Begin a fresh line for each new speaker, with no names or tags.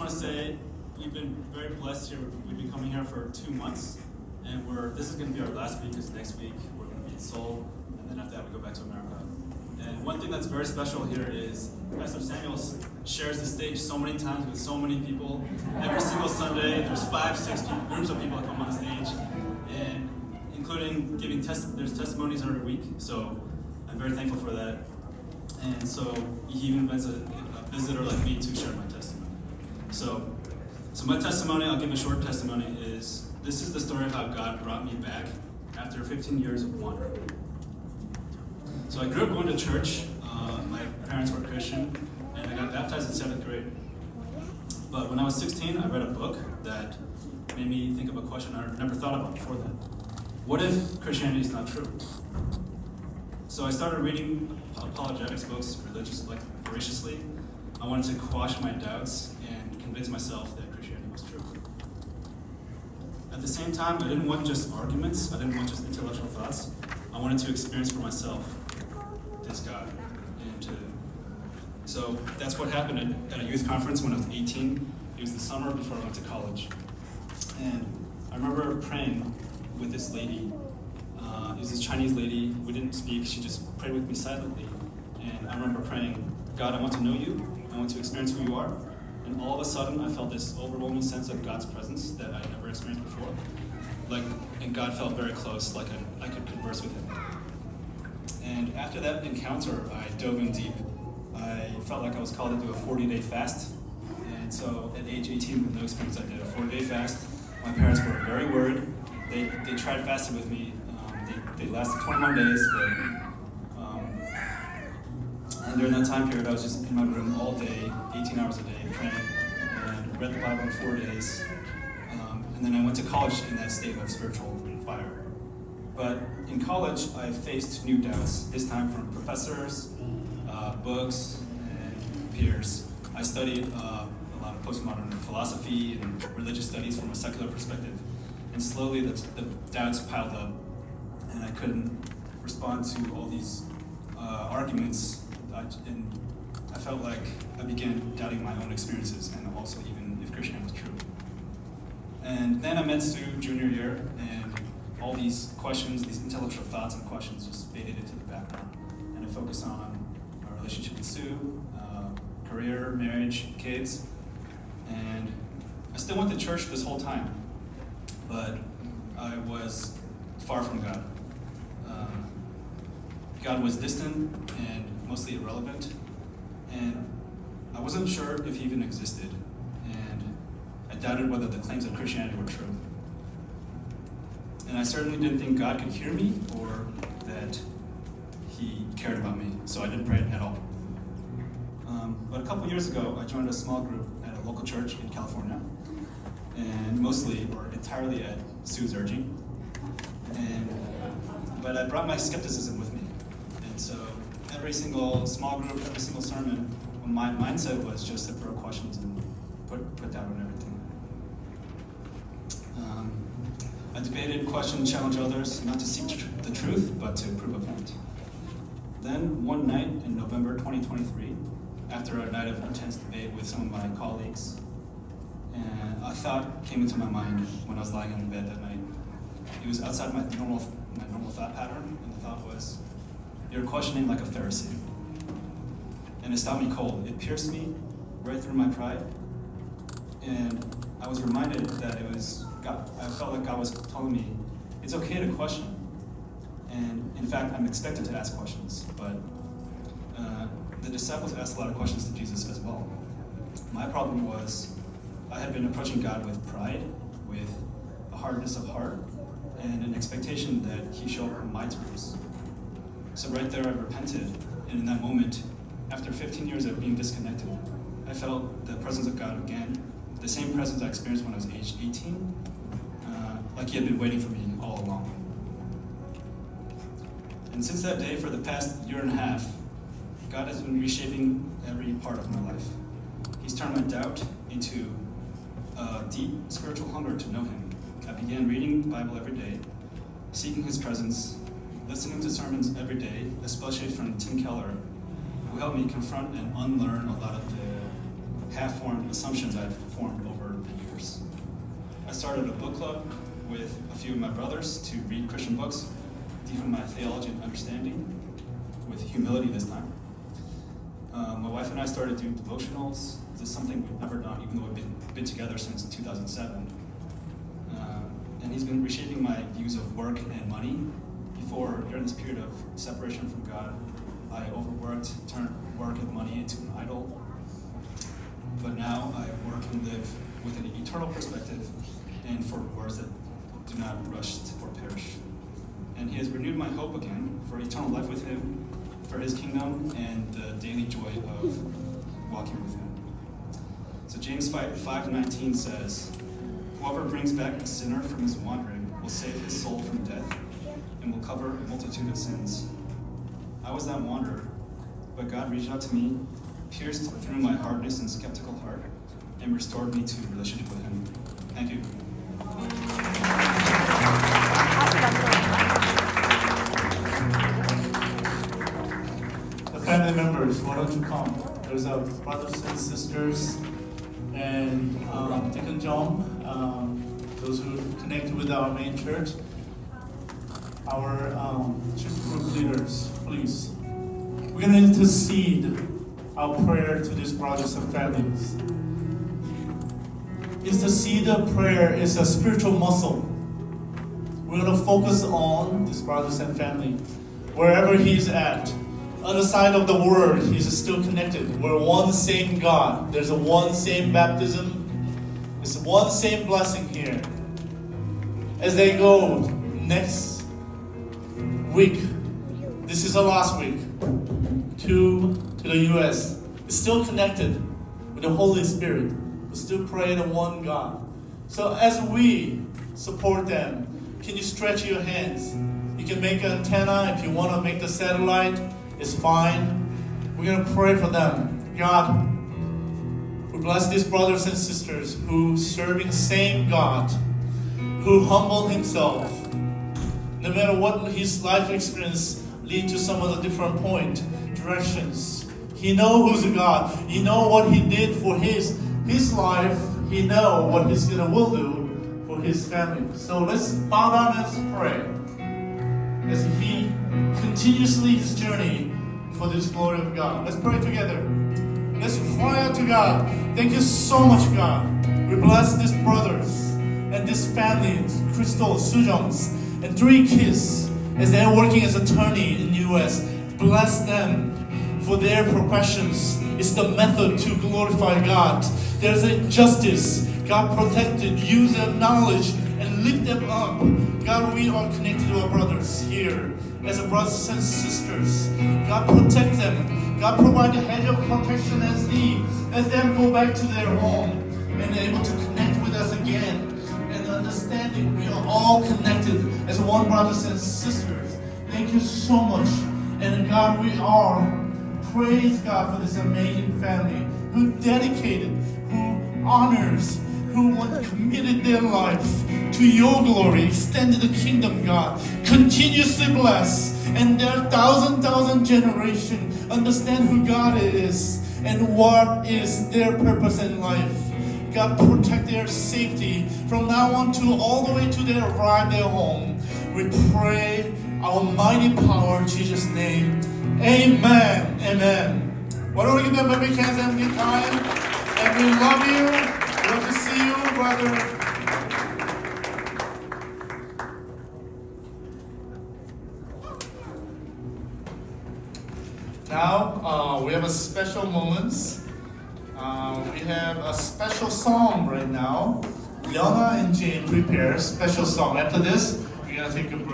want to say we've been very blessed here. We've been coming here for 2 months, and this is going to be our last week, because next week we're going to be in Seoul, and then after that we go back to America. And one thing that's very special here is Pastor Samuel shares the stage so many times with so many people. Every single Sunday, there's 5, 6 groups of people that come on the stage, and including giving there's testimonies every week. So I'm very thankful for that. And so he even invites a visitor like me to share my testimony. So my testimony, I'll give a short testimony, this is the story of how God brought me back after 15 years of wandering. So I grew up going to church. My parents were Christian, and I got baptized in 7th grade. But when I was 16, I read a book that made me think of a question I never thought about before that. What if Christianity is not true? So I started reading apologetics books voraciously. I wanted to quash my doubts and convince myself that Christianity was true. At the same time, I didn't want just arguments. I didn't want just intellectual thoughts. I wanted to experience for myself this God. So that's what happened at a youth conference when I was 18. It was the summer before I went to college. And I remember praying with this lady. It was this Chinese lady. We didn't speak. She just prayed with me silently. And I remember praying, God, I want to know you. I want to experience who you are. And all of a sudden, I felt this overwhelming sense of God's presence that I had never experienced before. And God felt very close, like I could converse with him. And after that encounter, I dove in deep. I felt like I was called to do a 40-day fast. And so at age 18, with no experience, I did a 40-day fast. My parents were very worried. They tried fasting with me. They lasted 21 days, and during that time period, I was just in my room all day, 18 hours a day, praying, and read the Bible in 4 days. And then I went to college in that state of spiritual fire. But in college, I faced new doubts, this time from professors, books, and peers. I studied a lot of postmodern philosophy and religious studies from a secular perspective. And slowly the doubts piled up, and I couldn't respond to all these arguments. And I felt like I began doubting my own experiences, and also even if Christianity was true. And then I met Sue junior year, and all these questions, these intellectual thoughts and questions just faded into the background. And I focused on my relationship with Sue, career, marriage, kids. And I still went to church this whole time, but I was far from God. God was distant and mostly irrelevant, and I wasn't sure if he even existed, and I doubted whether the claims of Christianity were true. And I certainly didn't think God could hear me or that he cared about me, so I didn't pray at all. But a couple years ago, I joined a small group at a local church in California, and mostly or entirely at Sue's urging. But I brought my skepticism with me. And so every single small group, every single sermon, my mindset was just to throw questions and put down on everything. I debated, questioned, challenged others, not to seek the truth, but to prove a point. Then one night in November 2023, after a night of intense debate with some of my colleagues, and a thought came into my mind when I was lying in bed that night. It was outside my normal thought pattern, and the thought was, you're questioning like a Pharisee. And it stopped me cold. It pierced me right through my pride. And I was reminded that it was God. I felt like God was telling me, it's okay to question. And in fact, I'm expected to ask questions, but the disciples asked a lot of questions to Jesus as well. My problem was, I had been approaching God with pride, with a hardness of heart, and an expectation that he show up my terms. So right there I repented, and in that moment, after 15 years of being disconnected, I felt the presence of God again, the same presence I experienced when I was age 18, like he had been waiting for me all along. And since that day, for the past year and a half, God has been reshaping every part of my life. He's turned my doubt into a deep spiritual hunger to know him. I began reading the Bible every day, seeking his presence, listening to sermons every day, especially from Tim Keller, who helped me confront and unlearn a lot of the half-formed assumptions I've formed over the years. I started a book club with a few of my brothers to read Christian books, deepen my theology and understanding, with humility this time. My wife and I started doing devotionals. This is something we've never done, even though we've been together since 2007. And he's been reshaping my views of work and money. During this period of separation from God, I overworked, turned work and money into an idol. But now I work and live with an eternal perspective and for rewards that do not rush or perish. And he has renewed my hope again for eternal life with him, for his kingdom, and the daily joy of walking with him. So James 5:19 says, "Whoever brings back a sinner from his wandering will save his soul from death and will cover a multitude of sins." I was that wanderer, but God reached out to me, pierced through my hardness and skeptical heart, and restored me to a relationship with him. Thank you.
The family members, why don't you come? There's our brothers and sisters, and Deacon John, those who connect with our main church, our church group leaders, please. We're going to intercede our prayer to these brothers and families. Intercede prayer is a spiritual muscle. We're going to focus on these brothers and family. Wherever he's at, other side of the world, he's still connected. We're one same God. There's a one same baptism. There's one same blessing here. As they go next week, this is the last week, to the U.S. It's still connected with the Holy Spirit. We still pray to one God. So as we support them, can you stretch your hands? You can make an antenna. If you want to make the satellite, it's fine. We're going to pray for them. God, we bless these brothers and sisters who serving the same God, who humbled himself. No matter what his life experience lead to some of the different directions. He know who's a God. He know what he did for his life. He know what he's will do for his family. So let's bow down and let's pray as he continuously his journey for this glory of God. Let's pray together. Let's cry out to God. Thank you so much, God. We bless these brothers and this family, Crystal, Sujongs, and 3 kids as they're working as attorney in the U.S. Bless them for their professions. It's the method to glorify God. There's a justice. God protected, use their knowledge and lift them up. God, we are connected to our brothers here as brothers and sisters. God protect them. God provide a hedge of protection as them go back to their home and able to connect with us again. And understanding we are all connected as one brothers and sisters. Thank you so much. And God, we are praise God for this amazing family who dedicated, who honors, who committed their life to your glory, extended the kingdom, God. Continuously bless, and their thousand generation understand who God is and what is their purpose in life. God, protect their safety from now on to all the way to their arrive their home. We pray our mighty power in Jesus' name. Amen. Amen. Why don't we give them a big hand and big time? And we love you. We love to see you, brother. Now, we have a special moments. We have a special song right now. Liana and Jane prepare a special song. After this, we're going to take a break.